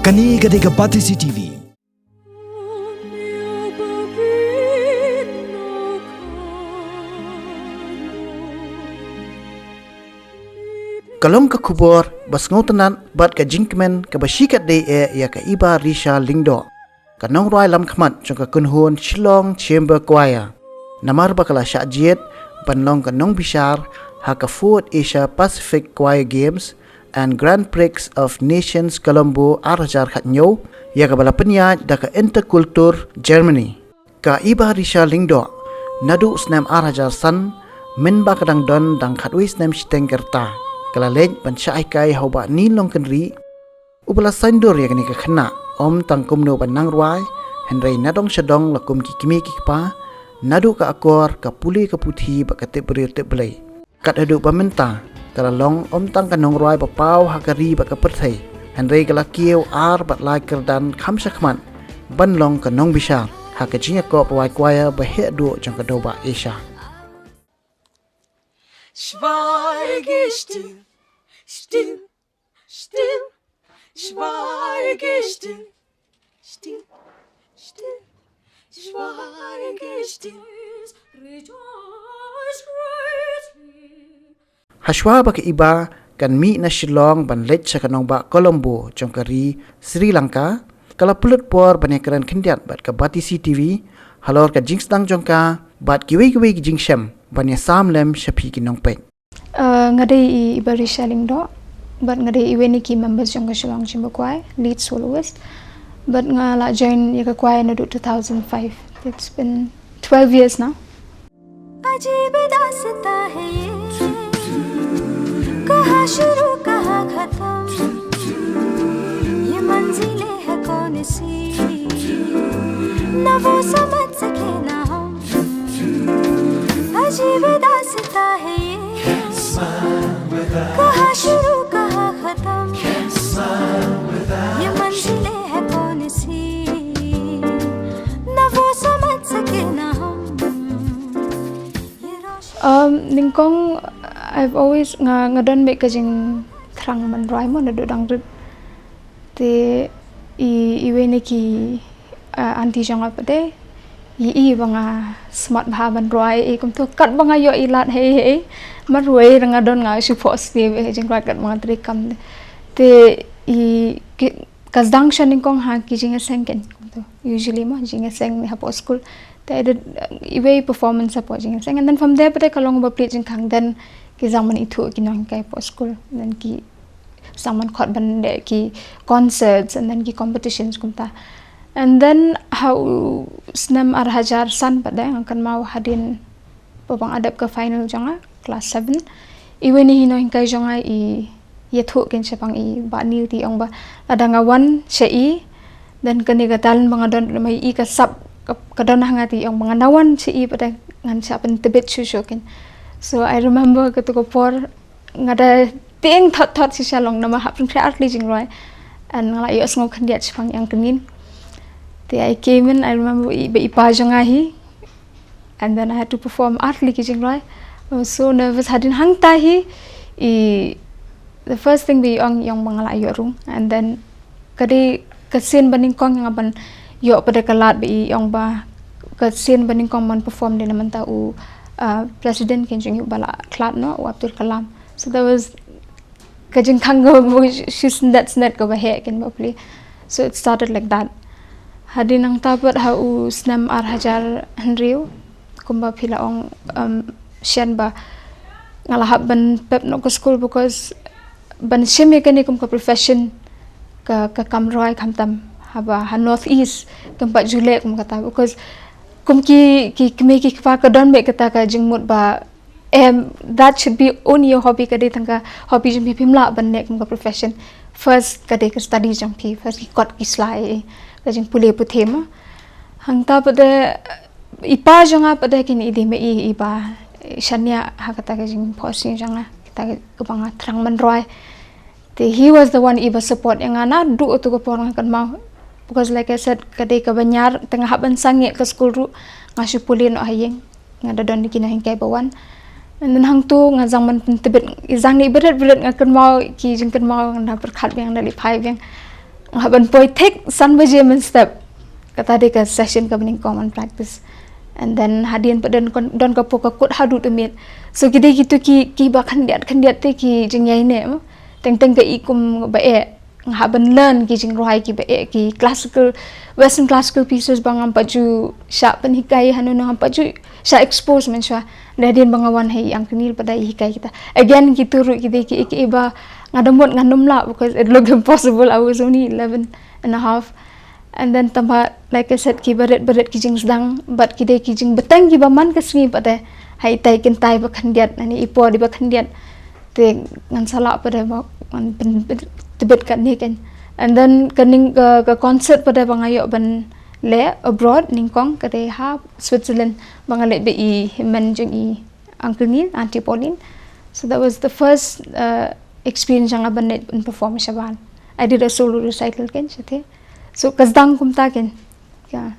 Kani gadega Batisi TV. Kalong ka kubor bas ngotanan bat ka Jingïakren ka basikat de ya ka Ibarisha Lyngdoh. Kanong roi lam khmat chong ka kunhun Shillong Chamber Choir. Namar bakala syajiet panlong kanong bishar ha ka Fourth Asia Pacific Choir Games and Grand Prix of Nations Colombo Arhajar Khatnyo ya ka balapenya da ka Interculture Germany. Ka Ibarisha Lyngdoh nadu snam Arhajar san min ba kadang don dang khatwi snam Shitengkerta. Kalalej pansyaai kai hauba ni long kenri upala sandur ya kani ka khana om tangkum no panang ruai henrei nadong syadong lakum kikimi kikpa nadu ka akor ka puli ka puthi ba kate berir te belai kat adu pamenta kalalong om tang kanong ruai ba pau hakari ba ka perthai henrei kala kieu ar bat lai kerdan kham sakman banlong kanong bisar ha ka Jingïakren wai kwaya ba he du jang ka do ba Asia. Schweige still, still, still, schweige still, still, still, schweige still, rejoice greatly. Hashwa ba ka iba kan mi na Shillong ban lech sa kanong ba Colombo jong kari Sri Lanka kala pulut por banekaran kendiat bat ka Batisi TV halor ka Jingstang jong ka bat kiwi-kiwi Jingshem banya samlem shapi kinong pek. Ngadai Ibarisha Lyngdoh, but ngadai iweni ki members jong ka Shillong Chamber Choir, lead soloist, but ngala join yaka choir nadu 2005. It's been 12 years now. अजीब दास्ता है ये कहाँ शुरू कहाँ खत्म ये मंजिलें है कौन सी न वो समझ सके ना हम अजीब दास्ता है ये कहाँ शुरू कहाँ खत्म ये मंजिलें है कौन सी न वो समझ सके ना हम Ningkong, I've always ngadon make kajing thrang man rai mo nadu dang rit te iweni ki anti jang apa de i banga smart bha man rai kum tu kat banga yo ilat he mar ruai ngadon nga support ni he jing rai kat banga tri kam te i kasdang shan ningkong ha ki jing sengken usually mo jing seng ha po school they did iwe performance support jing seng and then from there pate kalong ba play jing khang then ki zaman itu ki nong kai po school then ki zaman khot ban de ki concerts and then ki competitions kumta and then how snam arhajar san pade angkan mau hadin babang adap ke final janga class 7 iwe ni hinong kai janga I yethu ken sepang I ba ni ti ong ba adanga wan sei then kani gatal mga don mai I ka sab kadon hangati ong mga nawan sei pada ngan sa pen tebet sushokin. So I remember ketika por ngada ting thot si Shillong nama hapun kre art leading right and ngala yo ngok kandiat sepang yang kenin. The I came in I remember be ipajangahi and then I had to perform art leading right. I was so nervous hadin hang tahi the first thing be ong yang mangala yo rung and then kadi kasin baning kong yang aban yo pada kalat bi ong ba kasin baning kong man perform din naman ta u president kenjing bala klat no Abdul Kalam. So there was kajing kango she's that's net go bahe ken bapli. So it started like that. Hadin ang tapat ha u snam arhajar henriu kumba pila ong shen ba ngalahap ban pep no ko school because ban sheme kani kum ka profession ka kamroi kamtam haba ha northeast tempat julek kum kata because kum ki pa ka don me kata ka jingmut ba that should be only your hobby kade tangka hobby jing pimla ban nek kum ka profession first kade ka study jang pi first ki kot ki slai ka jing pule puthema hangta pada ipa janga pada kini ide me iba shania ha kata ka jing posting janga kita ka banga thrang man roi he was the one iba support yang ana du tu ko porang kan mau because like I said kadai ka banyar tengah haban sangi ke school ru ngasu pulin no hayeng ngada don dikina hingkai bawan and then hang tu ngazang man tebet izang ni berat nga kan mau ki jing kan mau na perkhat yang dari pai yang Haban poi take san baje men step kata de ka session ka bening common practice and then hadian padan don ka poka kut hadu to mit so kide gitu ki ba khan diat te ki jingyai ne teng ka ikum ba e haban learn ki jing rohai ki ba e ki classical western classical pieces bangam paju sha pen hikai hanu no paju sha expose men sha hadian bangawan hai ang knil pada hikai kita again gitu ru kide ki ba ngadamot ngandom la because it looked impossible. I was only 11 and a half. And then tamba like I said ki baret ki jing sedang but ki de ki jing betang ki ba man ka sni pada hai tai ken tai ba khandiat ani ipo di ba khandiat te ngan sala pada ba tebet kat ni kan. And then kaning ka concert pada bangayo ban le abroad ningkong ka de ha Switzerland bangale be I men jing I Uncle Neil Auntie Pauline. So that was the first experience yang aban net perform shaban. I did a solo recital kan sate. So kasdang kumta kan. Yeah.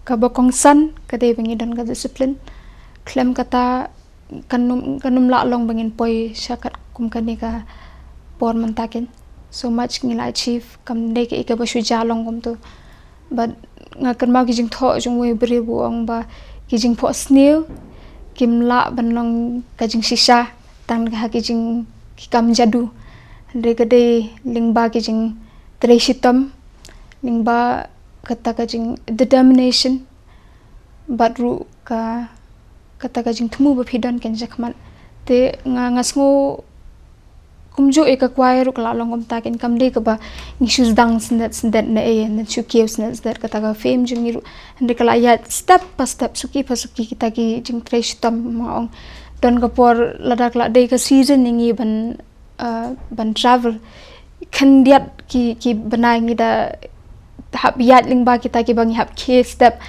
Kabokong san kade bengi dan ka discipline klem kata kanum la long bengin poi syakat kum kani ka por mentakin so much ngila achieve kam de ke ba shu jalong kum tu but ngakan ma ki jing tho jung we bre bu ong ba ki jing pho snil kim la ban long ka jing shisha tang ka ki jing ki kam jadu de kade lingba ki jing treshitam lingba kata ka jing determination badru ka kata ka jing thumu ba phidon ken jakman te ngasngo kumjo e ka kwai ru kala longom ta ken kamde ka ba ngishu dang snat na e na chu kews snat that kata ka fame jing ru ande kala ya step pa step suki kita ki jing tresh tam maong don ka por ladak la de ka season ningi ban travel kan diat ki banai ngi da hab yat lingba kita ki bang hab ke step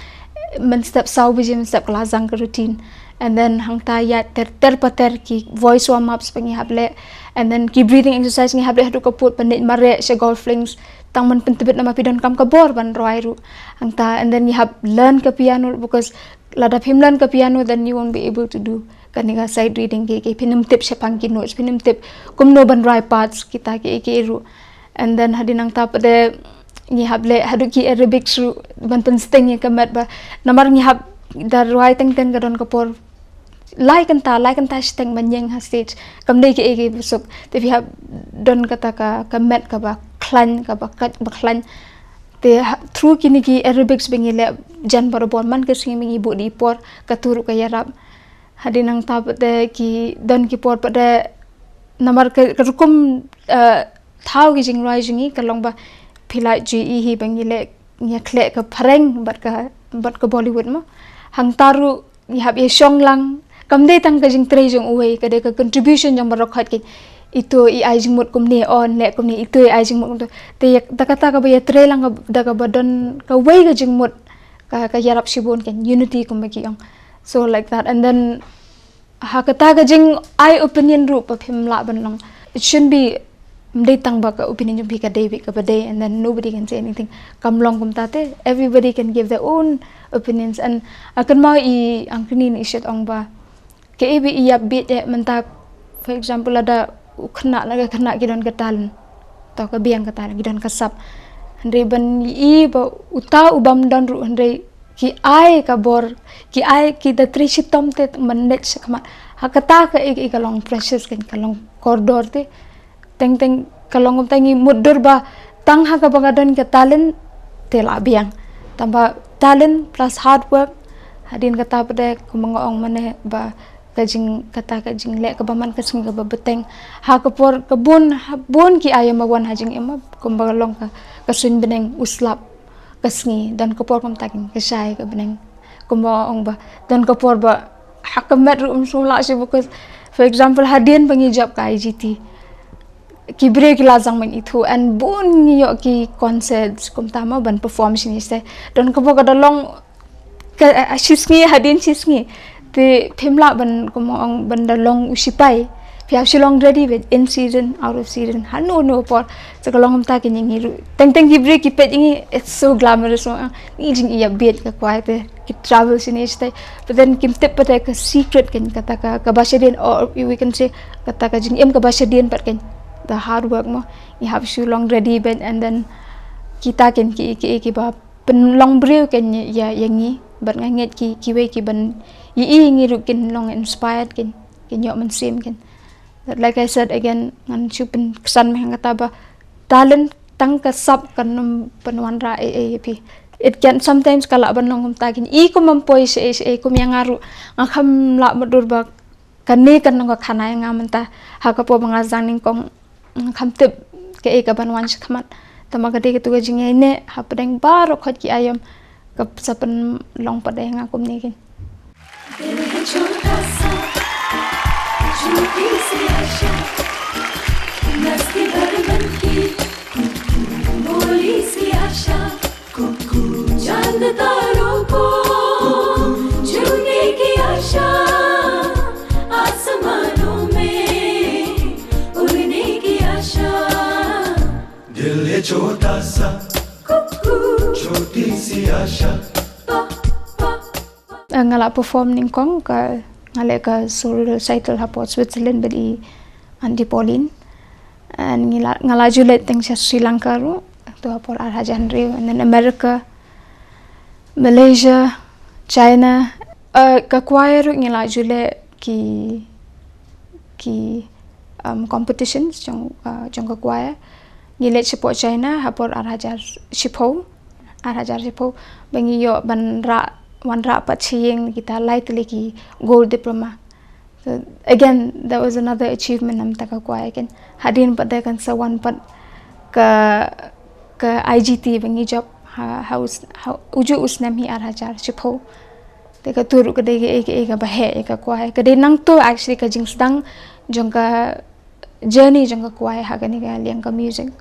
men step sau bijim step kelazang ke routine and then hang ta yat ter pater ki voice warm ups pangi hab le and then ki breathing exercise ngi hab le hadu kaput panit mare she golf flings tang man pentebet nama pidon kam ka bor ban roi ru hang ta and then you have learn ka piano because lada him learn ka piano then you won't be able to do kaniga side reading ke pinum tip she pang ki notes pinum tip kumno ban roi parts kita ke ru and then hadinang ta pade ni hable hadu ki aerobics ru bantan steng ye kamat ba namar ni hab dar roi teng gadon kapor like anta steng manyeng ha stage kamde ke besok te vi hab don kata ka kamat ka ba klan ka ba klan te through kini ki aerobics bengile jan barobon man ke singi ibu di por katuru ka yarab hadinang ta pade ki don ki por pade namar ka rukum thau ki jing roi jingi kalong ba phila ji hi bangile nya khle ka phareng bat ka Bollywood mo hang taru ni hab ye songlang kamde tang ka jing tre jong uwe ka de ka contribution jong barok khat ki itu I ai jing mut kum ni on le kum ni itu ai jing mut te ta kata ka ba ye tre lang da ka badon ka we ka jing mut ka yarap shibon ken unity kum ki ong so like that and then ha kata ka jing I opinion ru pa phim la ban long it shouldn't be they tang baka opinion jumpi ka day ka day and then nobody can say anything kam long kum tate everybody can give their own opinions and akan mau I angkini ni shet ong ba ke ebi iya bit menta for example ada khna gidon katal to ka biang katal gidon kasap andre ban I ba uta ubam don ru andre ki ai ka bor ki ai ki da trishitom te mannet sakma hakata ka ka long precious kan ka long corridor te teng kalong tangi mudur ba tang ha ka bangadon ka talent tela biang tamba talent plus hard work hadin kata pada kumangong mane ba kajing kata kajing le ka baman ka sing ka beteng ha ka por kabun ki ayam mawan hajing ema kumbalong ka kasun beneng uslap kasngi dan kapor kam takin kasai ka beneng kumba ong ba dan kapor ba hakamat rum sula si because for example hadian pengijab ka IGT kibre ki lazang man itu and bun yo ki concerts kum tama ban performance ni ste dan kapor ka dalong shisngi hadian shisngi te phimla ban kum ban dalong usipai Pihak Shillong ready with in season, out of season. Hanu no por. Sekalong ta kin ngi teng gibri ki pet ngi it's so glamorous so ni jing iya bet ka kwai te ki travel sini stay. But then kim tip pata ka secret kin kata ka basadian or we can say kata ka jing ka basadian pat kin the hard work mo. You have Shillong ready with and then kita kin ki ba pen long brew kin ya yangi but nganget ki we ki ban yi ngi ru kin long inspired kin yo man sim kin. Like I said again, ngan chupen kesan meh kata ba talent tang kasap kan penuan ra pi. It can sometimes kala banong takin ko mampoi se ko yang ngaru ngakam la madur ba kane kan ngak khana yang amanta ha ka po banga zaning kong ngakam tip ke ka banwan shkamat tamaga de ke tu jing ne ha pedeng baro khot ki ayam ka sapen long padai ngakum ni kin. झूठी सी आशा नस के धड़कन की बोली सी आशा चांद तारों को छूने की आशा आसमानों में उड़ने की आशा दिल है छोटा सा छोटी सी आशा ngala perform ning kong ka ngale ka solo recital hapot Switzerland beli Andi Pauline and ngala julet teng Sri Lanka ru to hapor Arhajan Rio and then America, Malaysia, China ka choir ru ngala julet ki competitions jong ka choir ngilet support China hapor Arhajar Shipho bangi yo ban ra one rap achieving kita like lagi gold diploma. So again, that was another achievement nam taka kuai again. Hadin pada kan sawan pat ke IGT bengi job house uju usnam hi Arhajar Shipho. Teka turu ke dege ega bahe ega kuai. Kede nang to actually ka jing sedang jongka journey jongka kuai ha gani ga liang ka music.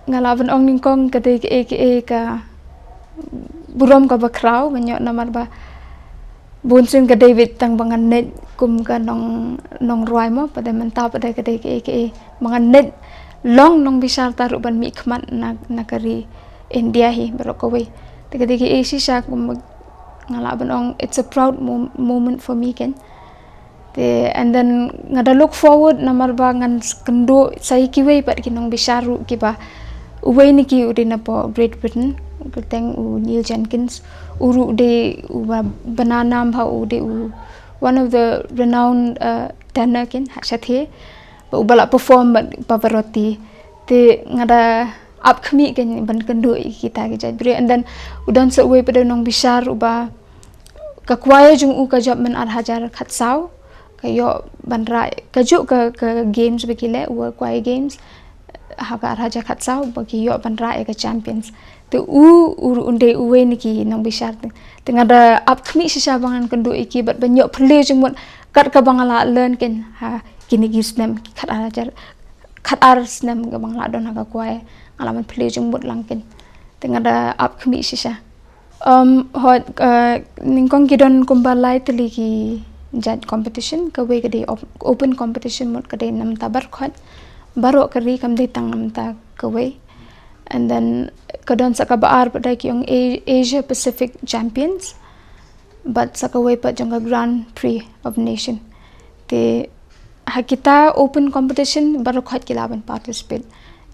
Ngalaban ong ningkong kate ka burom ka bakraw banyo namar ba bunsin ka David tang bangan net kum ka nong ruai mo pada menta pada kate bangan net long nong bisar taru ban mi khmat na kari India hi barokawe kate si sa kum ngalaban ong it's a proud moment for me ken and then ngada look forward namar ba ngan kendo sai kiwe pat kinong bisaru kiba uway niki udina po Great Britain keteng Neil Jenkins uru de banana bha ude one of the renowned tenor kin hashathe ba ubala perform Pavarotti te ngada upcoming kan ban kendu kita ke jabri and then udan so we pada nong bishar uba ka kwaya jung u ka job men ar hajar khatsau kayo banra kajuk ke games bekile u kwaya games haga ar hajar khatsau bagi yo banra ke champions te unde uwe niki nong bishar te ngada upcoming sisa bangan kendu iki bat banyo play jung mon kat ka bangala learn ken ha kini gisnem khat ar hajar khat ar snem ka bangala don haga kwaya alaman play jung bot langkin tengah ada upcoming sisa hot ningkong kidon kumbalai teliki judge competition kawe kade open competition mot kade nam tabar khot baro kari kam de tang nam ta kawe and then kadon sakabar pada ki yung Asia Pacific champions but sakawe pa janga Grand Prix of Nation te hakita open competition baro khot kilaban participate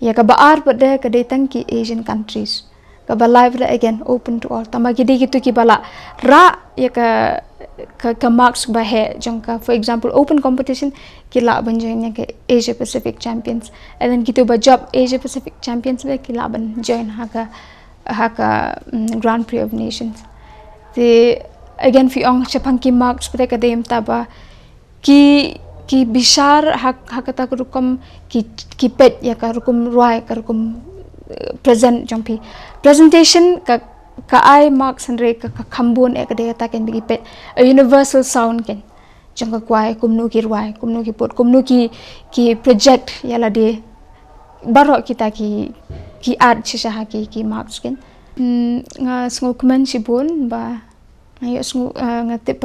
ya ka baar pada ka datang ki Asian countries ka ba live again open to all tama gidi gitu ki bala ra ya ka marks ba he jangka for example open competition kila ban join ke Asia Pacific champions and then gitu ba job Asia Pacific champions ba kila ban join haka Grand Prix of Nations the again fi ong chapang ki marks pada ka dem taba ki bishar hakata rukum ki pet ya ka rukum ruai ka rukum present jompi presentation ka ai marks andre ka khambun ek de ta ken bi pet a universal sound ken jangka kwai kumnu ki ruai kumnu ki pot kumnu ki project yala de baro kita ki art sisa ki marks ken nga ngokman sibun ba ayo ngatip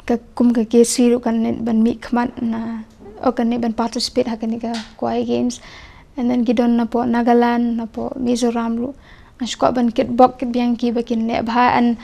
ka kum ka kesi ru kan ban mi khmat na okan ban participate hakan ka kwai games and then gidon na po Nagaland na po Mizoram ru asko ban kit bok kit biang ki bakin le bha an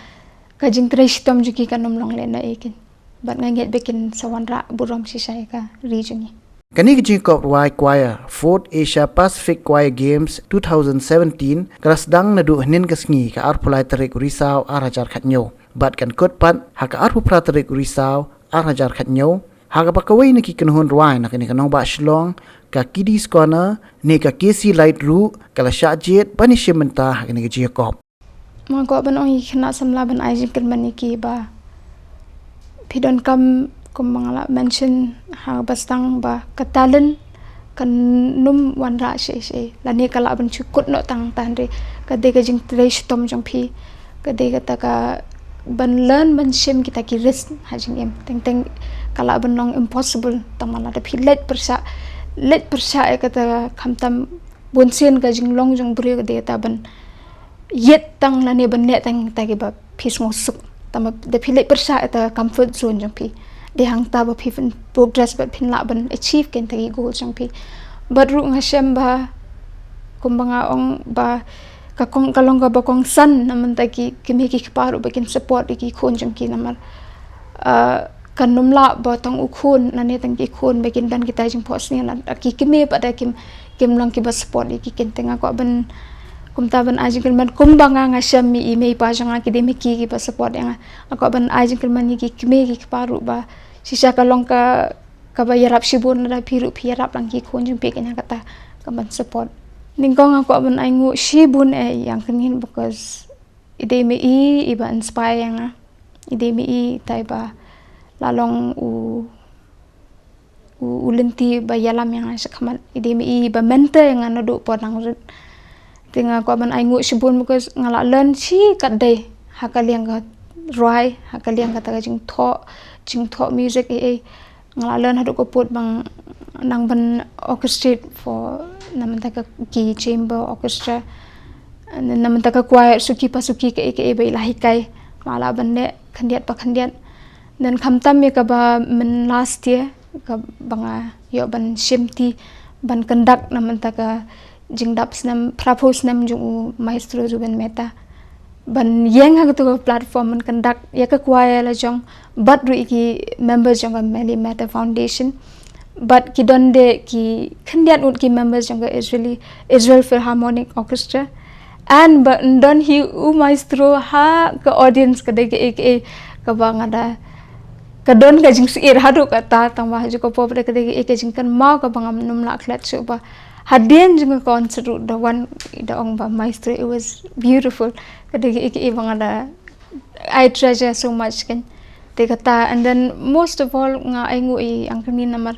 ka jing trishtom juki kanom long le na ekin bat nganget bekin sawanra burom sisai ka region ni Kani Jingkop Wai Choir 4th Asia Pacific Choir Games 2017 kerasdang nadu hnin kasngi ka arpulai tarik risau arajar khatnyo bat kan kot pat haka arpu pratarik risau arajar khatnyo haka pakawai na kikenhon ruai na kini kanong ba Shillong ka kiddies corner ne ka kesi light ru kala shajet bani shimenta kini Jingkop ma ko ban oi khna samla ban ai jing kan mani ki ba pidon kam mangala mention ha bastang ba katalen kan num wanra she lani kala ban chukut no tang tan re kade ka jing tresh tom jong phi kade ka ta ka ban learn ban shim kita ki risk ha jing em teng kala ban long impossible tamala da phi let persa e kata khamtam bonsen ka jing long jong buri kade ta ban yet tang lani ban ne tang ta ki ba phi smo suk tam da phi let persa ta comfort zone jong phi de hang ta ba phi progress but phin la ban achieve ken tagi goal jang phi but ru nga shem ba kumbanga ong ba ka kong kalong ka ba kong san naman tagi kimi ki paru ba kin support ki khon jang ki namar kan numla ba tong ukhun nani tang ki khon ba kin dan kita jing pos ni na ki kimi pa da kim long ki ba support ki ken tenga ko ban kumta ban ajing kelman kumbanga nga shem mi email pa jang ki de mi ki ba support nga ko ban ajing kelman ki kimi ki paru ba sisa kalong ka bayarap sibun na piru pirap lang ki khon jung peknya kata kaman support ningkong ako aban ay ngu sibun yang kenin because ide me iba inspire nga ide me tai ba lalong ulenti ba yalam yang sa kaman ide me iba mentor yang nado po nang rit tinga ko aban ay ngu sibun because ngala learn si kadai hakaliang ka roi hakaliang kata jing tho music ngalalan hadu ko put bang nang ban orchestrate for namanta ka ki chamber orchestra and namanta ka choir suki ke bai lahi kai mala ban ne khandiat pa khandiat dan khamtam me ka ba men last year ka banga yo ban shimti ban conduct namanta ka jingdap snam propose nam jung maestro Ruben Meta ban yang ha tu platform man conduct ya ka choir la jong but ru ki members jong Meli Meta Foundation but ki donde ki khandiat ut ki members jong Israel Philharmonic Orchestra and but don hi maestro ha ka audience ka de ke ka bang ada kadon ka jing siir hadu kata tambah juga po pada kedai ke jing kan mau ka bangam num la klat coba hadian juga concert the one the ong ba maestro, it was beautiful kedai ke bang ada I treasure so much kan te kata. And then most of all nga ay ngui ang kani namar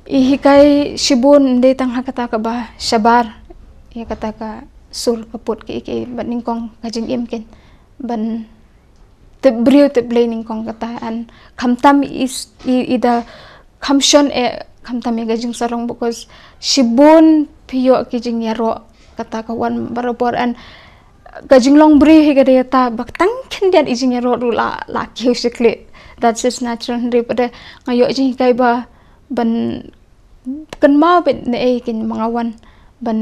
ihikay shibun de tang hakata ka ba shabar ya kata ka sur kaput ke baning kong kajing imken ban te brio te blaming kong kata an kamtam is ida kamshon kamtam ya gajing sarong because shibun piyo kijing yaro kata ka wan barabor an gajing long bri higade ta baktang kendian ijing yaro la kiu sikle, that's just natural re pada ngayo jing kai ba ban kan mau bet ne kin mangawan ban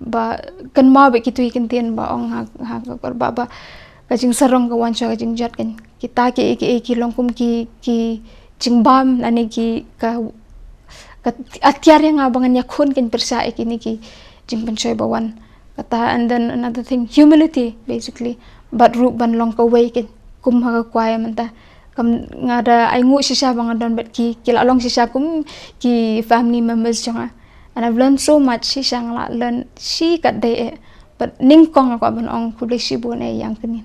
ba kan mau bet kitu ikin tien ba ong ha kor ba kajing sarong kawan cha kajing jat kan kita ki longkum ki jingbam ani ki ka atyar yang abangan yakun kan persa ikini ki jing pencoy bawan kata. And then another thing, humility basically, but root ban long ka way kan kum ha kwaya manta kam ngada ai ngu sisa bang don bet ki la long sisa kum ki family members janga. And I've learned so much sisa ngla learn si kat day but ning kong ako ban ong kulay shibun yang kenin